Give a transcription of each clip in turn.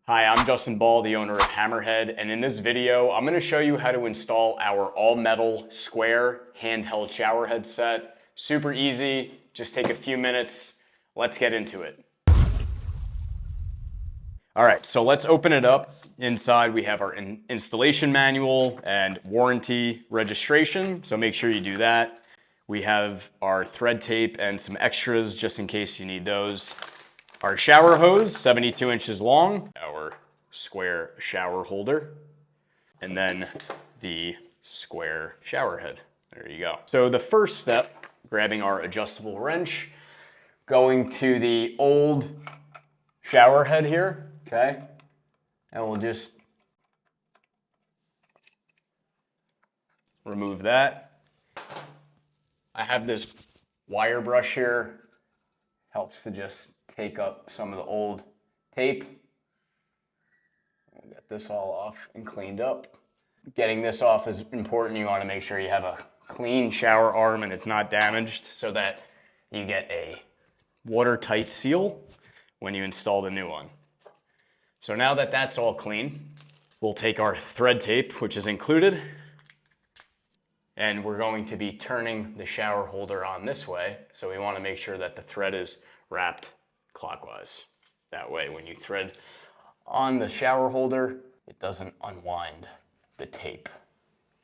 Hi, I'm Justin Ball, the owner of HammerHead, and in this video, I'm going to show you how to install our all-metal Square Handheld Shower Head set. Super easy, just take a few minutes. Let's get into it. All right, so let's open it up. Inside we have our installation manual and warranty registration, so make sure you do that. We have our thread tape and some extras just in case you need those. Our shower hose, 72 inches long, our square shower holder, and then the square shower head. There you go. So the first step, grabbing our adjustable wrench, going to the old shower head here, okay? And we'll just remove that. I have this wire brush here, helps to just take up some of the old tape. We'll get this all off and cleaned up. Getting this off is important. You want to make sure you have a clean shower arm and it's not damaged so that you get a watertight seal when you install the new one. So now that that's all clean, we'll take our thread tape, which is included, and we're going to be turning the shower holder on this way. So we want to make sure that the thread is wrapped clockwise. That way, when you thread on the shower holder, it doesn't unwind the tape.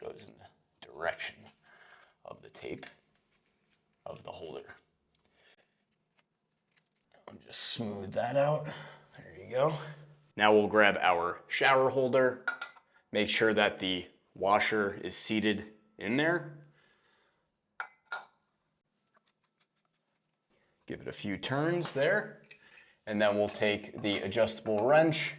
It goes in the direction of the tape of the holder. I'll just smooth that out. There you go. Now we'll grab our shower holder, make sure that the washer is seated in there. Give it a few turns there. And then we'll take the adjustable wrench.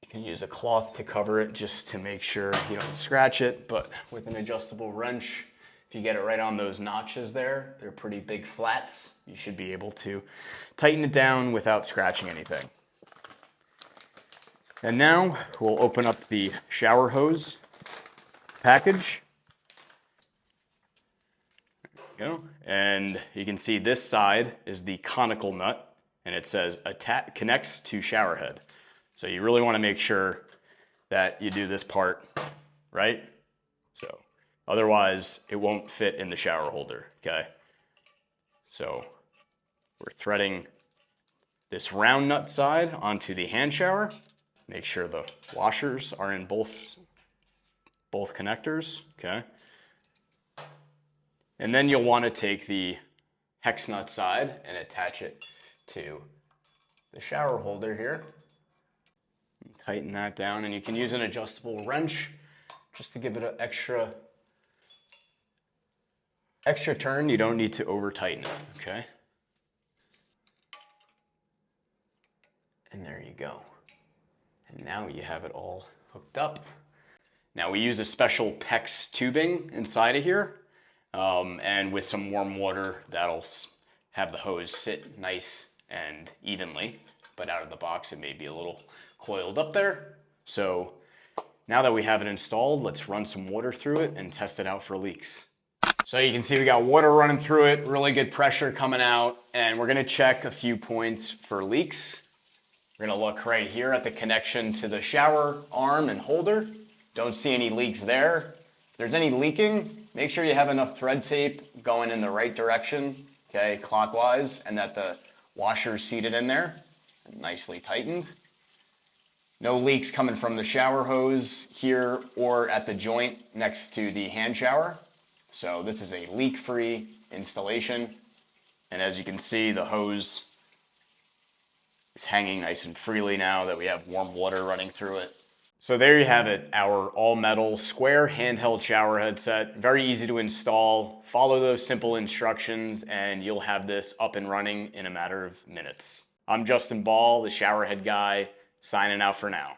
You can use a cloth to cover it just to make sure you don't scratch it, but with an adjustable wrench, if you get it right on those notches there, they're pretty big flats, you should be able to tighten it down without scratching anything. And now we'll open up the shower hose package. Go. And you can see this side is the conical nut and it says connects to shower head. So you really want to make sure that you do this part right. So otherwise it won't fit in the shower holder. Okay. So we're threading this round nut side onto the hand shower. Make sure the washers are in both connectors. Okay. And then you'll want to take the hex nut side and attach it to the shower holder here. Tighten that down, and you can use an adjustable wrench just to give it an extra turn. You don't need to over tighten it, okay? And there you go. And now you have it all hooked up. Now we use a special PEX tubing inside of here. And with some warm water, that'll have the hose sit nice and evenly, but out of the box it may be a little coiled up there. So now that we have it installed, let's run some water through it and test it out for leaks. So you can see we got water running through it, really good pressure coming out, and we're gonna check a few points for leaks. We're gonna look right here at the connection to the shower arm and holder. Don't see any leaks there. If there's any leaking, make sure you have enough thread tape going in the right direction, okay, clockwise, and that the washer is seated in there, and nicely tightened. No leaks coming from the shower hose here or at the joint next to the hand shower. So this is a leak-free installation. And as you can see, the hose is hanging nice and freely now that we have warm water running through it. So there you have it, our all-metal Square Handheld Shower Head set. Very easy to install. Follow those simple instructions and you'll have this up and running in a matter of minutes. I'm Justin Ball, the shower head guy, signing out for now.